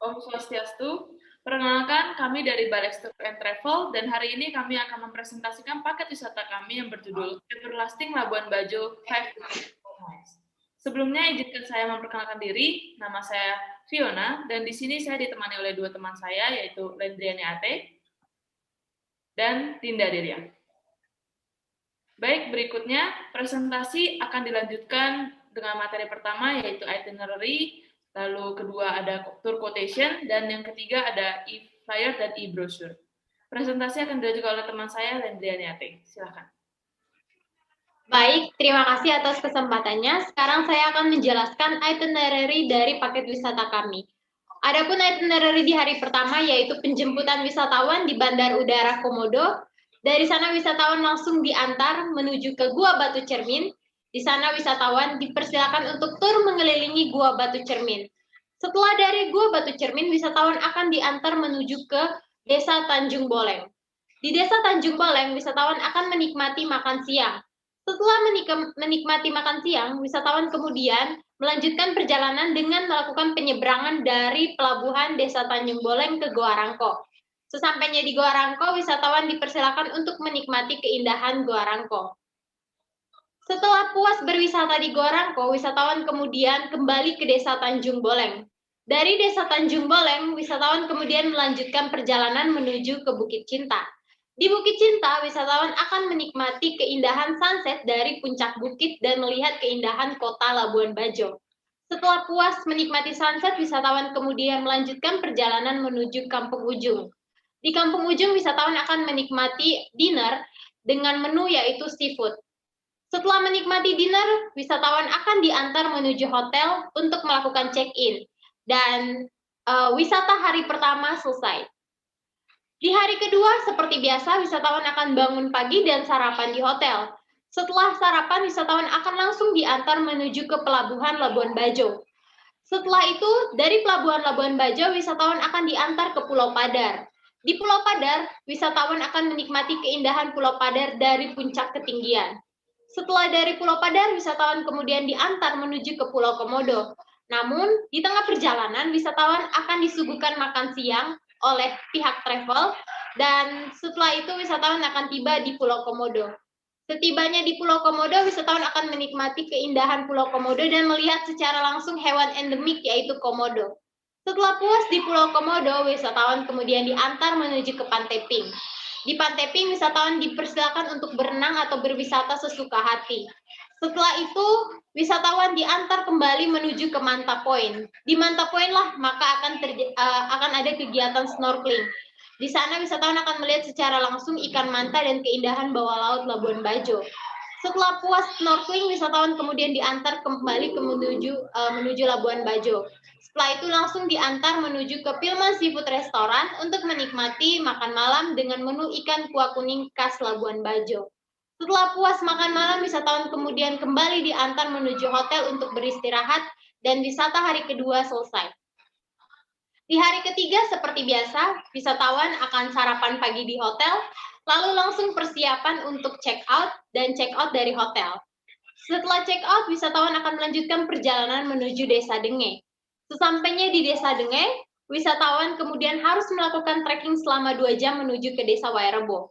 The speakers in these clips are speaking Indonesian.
Om Swastiastu. Perkenalkan, kami dari Balik Tour and Travel, dan hari ini kami akan mempresentasikan paket wisata kami yang berjudul Everlasting Labuan Bajo 5 Nights. Sebelumnya, izinkan saya memperkenalkan diri. Nama saya Fiona, dan di sini saya ditemani oleh dua teman saya, yaitu Lendriani Ate dan Dinda Delia. Baik, berikutnya presentasi akan dilanjutkan dengan materi pertama, yaitu itinerary, lalu kedua ada tour quotation, dan yang ketiga ada e-flyer dan e-brochure. Presentasi akan dilanjutkan oleh teman saya, Lendriani Ate. Silakan. Baik, terima kasih atas kesempatannya. Sekarang saya akan menjelaskan itinerary dari paket wisata kami. Adapun itinerary di hari pertama yaitu penjemputan wisatawan di Bandar Udara Komodo. Dari sana wisatawan langsung diantar menuju ke Gua Batu Cermin. Di sana wisatawan dipersilakan untuk tur mengelilingi Gua Batu Cermin. Setelah dari Gua Batu Cermin, wisatawan akan diantar menuju ke Desa Tanjung Boleng. Di Desa Tanjung Boleng, wisatawan akan menikmati makan siang. Setelah menikmati makan siang, wisatawan kemudian melanjutkan perjalanan dengan melakukan penyeberangan dari pelabuhan Desa Tanjung Boleng ke Goa Rangko. Sesampainya di Goa Rangko, wisatawan dipersilakan untuk menikmati keindahan Goa Rangko. Setelah puas berwisata di Goa Rangko, wisatawan kemudian kembali ke Desa Tanjung Boleng. Dari Desa Tanjung Boleng, wisatawan kemudian melanjutkan perjalanan menuju ke Bukit Cinta. Di Bukit Cinta, wisatawan akan menikmati keindahan sunset dari puncak bukit dan melihat keindahan kota Labuan Bajo. Setelah puas menikmati sunset, wisatawan kemudian melanjutkan perjalanan menuju Kampung Ujung. Di Kampung Ujung, wisatawan akan menikmati dinner dengan menu yaitu seafood. Setelah menikmati dinner, wisatawan akan diantar menuju hotel untuk melakukan check-in. Dan wisata hari pertama selesai. Di hari kedua, seperti biasa, wisatawan akan bangun pagi dan sarapan di hotel. Setelah sarapan, wisatawan akan langsung diantar menuju ke Pelabuhan Labuan Bajo. Setelah itu, dari Pelabuhan Labuan Bajo, wisatawan akan diantar ke Pulau Padar. Di Pulau Padar, wisatawan akan menikmati keindahan Pulau Padar dari puncak ketinggian. Setelah dari Pulau Padar, wisatawan kemudian diantar menuju ke Pulau Komodo. Namun, di tengah perjalanan, wisatawan akan disuguhkan makan siang oleh pihak travel, dan setelah itu wisatawan akan tiba di Pulau Komodo. Setibanya di Pulau Komodo, wisatawan akan menikmati keindahan Pulau Komodo dan melihat secara langsung hewan endemik yaitu komodo. Setelah puas di Pulau Komodo, wisatawan kemudian diantar menuju ke Pantai Pink. Di Pantai Pink, wisatawan dipersilakan untuk berenang atau berwisata sesuka hati. Setelah itu, wisatawan diantar kembali menuju ke Manta Point. Di Manta Point lah maka akan ada kegiatan snorkeling. Di sana wisatawan akan melihat secara langsung ikan manta dan keindahan bawah laut Labuan Bajo. Setelah puas snorkeling, wisatawan kemudian diantar kembali menuju Labuan Bajo. Setelah itu langsung diantar menuju ke Pilman Seafood Restaurant untuk menikmati makan malam dengan menu ikan kuah kuning khas Labuan Bajo. Setelah puas makan malam, wisatawan kemudian kembali diantar menuju hotel untuk beristirahat dan wisata hari kedua selesai. Di hari ketiga, seperti biasa, wisatawan akan sarapan pagi di hotel, lalu langsung persiapan untuk check out dan check out dari hotel. Setelah check out, wisatawan akan melanjutkan perjalanan menuju Desa Denge. Sesampainya di Desa Denge, wisatawan kemudian harus melakukan trekking selama 2 jam menuju ke Desa Wairebo.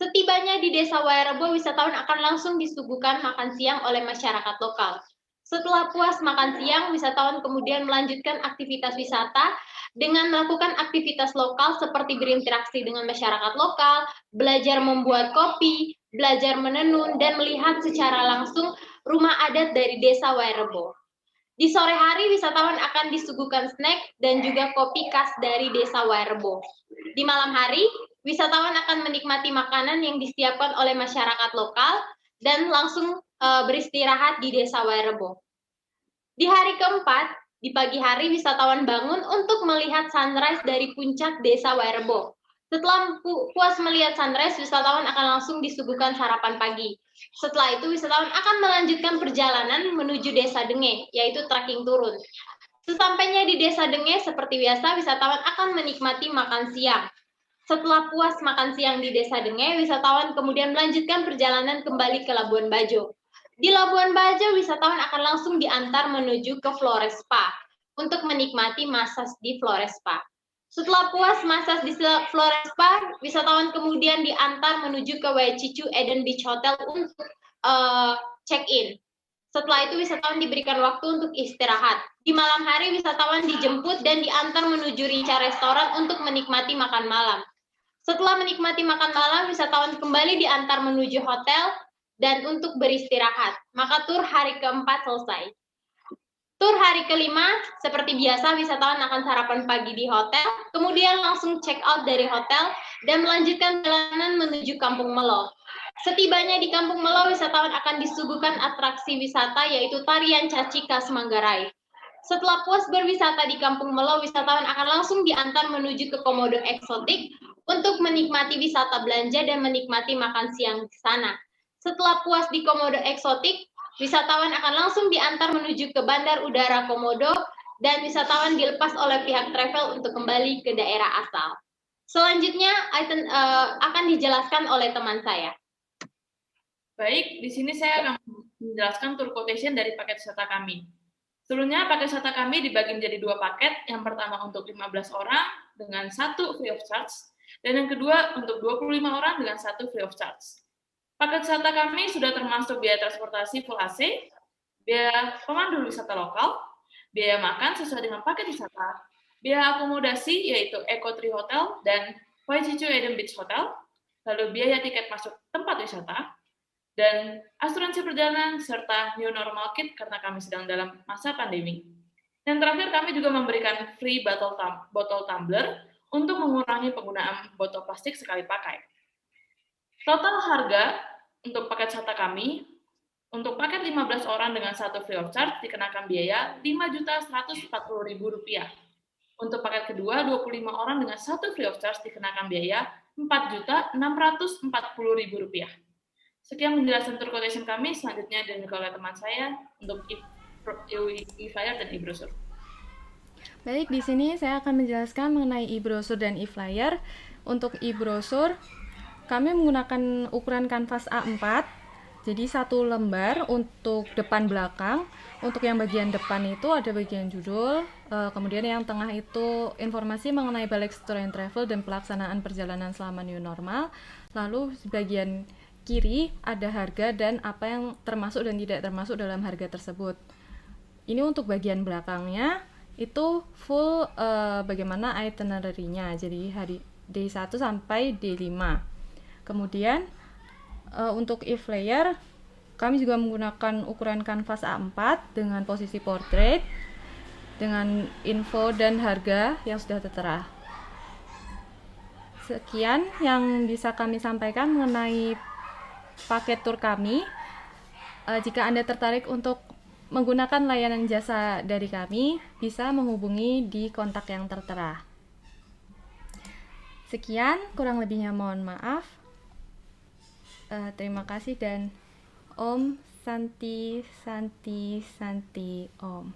Setibanya di Desa Wairebo, wisatawan akan langsung disuguhkan makan siang oleh masyarakat lokal. Setelah puas makan siang, wisatawan kemudian melanjutkan aktivitas wisata dengan melakukan aktivitas lokal seperti berinteraksi dengan masyarakat lokal, belajar membuat kopi, belajar menenun, dan melihat secara langsung rumah adat dari Desa Wairebo. Di sore hari, wisatawan akan disuguhkan snack dan juga kopi khas dari Desa Wairebo. Di malam hari, wisatawan akan menikmati makanan yang disiapkan oleh masyarakat lokal dan langsung beristirahat di Desa Wairebo. Di hari keempat, di pagi hari, wisatawan bangun untuk melihat sunrise dari puncak Desa Wairebo. Setelah puas melihat sunrise, wisatawan akan langsung disuguhkan sarapan pagi. Setelah itu, wisatawan akan melanjutkan perjalanan menuju Desa Denge, yaitu trekking turun. Sesampainya di Desa Denge, seperti biasa, wisatawan akan menikmati makan siang. Setelah puas makan siang di Desa Denge, wisatawan kemudian melanjutkan perjalanan kembali ke Labuan Bajo. Di Labuan Bajo, wisatawan akan langsung diantar menuju ke Flores Spa. untuk menikmati massage di Flores Spa. Setelah puas massage di Flores Spa, wisatawan kemudian diantar menuju ke Waichichu Eden Beach Hotel untuk check-in. Setelah itu wisatawan diberikan waktu untuk istirahat. Di malam hari wisatawan dijemput dan diantar menuju Rica Restoran untuk menikmati makan malam. Setelah menikmati makan malam, wisatawan kembali diantar menuju hotel dan untuk beristirahat. Maka tur hari keempat selesai. Tur hari kelima, seperti biasa wisatawan akan sarapan pagi di hotel, kemudian langsung check out dari hotel dan melanjutkan perjalanan menuju Kampung Melo. Setibanya di Kampung Melo, wisatawan akan disuguhkan atraksi wisata yaitu tarian caci khas Manggarai. Setelah puas berwisata di Kampung Melo, wisatawan akan langsung diantar menuju ke Komodo Eksotik untuk menikmati wisata belanja dan menikmati makan siang di sana. Setelah puas di Komodo Eksotik, wisatawan akan langsung diantar menuju ke Bandar Udara Komodo dan wisatawan dilepas oleh pihak travel untuk kembali ke daerah asal. Selanjutnya akan dijelaskan oleh teman saya. Baik, di sini saya akan menjelaskan tour quotation dari paket wisata kami. Sebelumnya, paket wisata kami dibagi menjadi 2 paket. Yang pertama untuk 15 orang dengan 1 free of charge, dan yang kedua untuk 25 orang dengan 1 free of charge. Paket wisata kami sudah termasuk biaya transportasi full AC, biaya pemandu wisata lokal, biaya makan sesuai dengan paket wisata, biaya akomodasi yaitu Eco Tree Hotel dan Waichichu Eden Beach Hotel, lalu biaya tiket masuk tempat wisata, dan asuransi perjalanan serta new normal kit karena kami sedang dalam masa pandemi. Dan terakhir kami juga memberikan free botol tumbler untuk mengurangi penggunaan botol plastik sekali pakai. Total harga untuk paket wisata kami, untuk paket 15 orang dengan 1 free of charge dikenakan biaya Rp5.140.000. Untuk paket kedua, 25 orang dengan 1 free of charge dikenakan biaya Rp4.640.000. Sekian penjelasan tour quotation kami, selanjutnya dimulai oleh teman saya untuk e-flyer dan e-brochure. Baik, di sini saya akan menjelaskan mengenai e-brochure dan e-flyer. Untuk e-brochure, kami menggunakan ukuran kanvas A4, jadi 1 lembar untuk depan belakang. Untuk yang bagian depan itu ada bagian judul, kemudian yang tengah itu informasi mengenai Balex Tour and Travel dan pelaksanaan perjalanan selama new normal. Lalu bagian kiri ada harga dan apa yang termasuk dan tidak termasuk dalam harga tersebut. Ini untuk bagian belakangnya itu full bagaimana itinerary-nya, jadi hari D1 sampai D5. Kemudian untuk e-flyer kami juga menggunakan ukuran kanvas A4 dengan posisi portrait dengan info dan harga yang sudah tertera. Sekian yang bisa kami sampaikan mengenai paket tur kami. Jika Anda tertarik untuk menggunakan layanan jasa dari kami, bisa menghubungi di kontak yang tertera. Sekian, kurang lebihnya mohon maaf. Terima kasih dan Om Santi Santi Santi Om.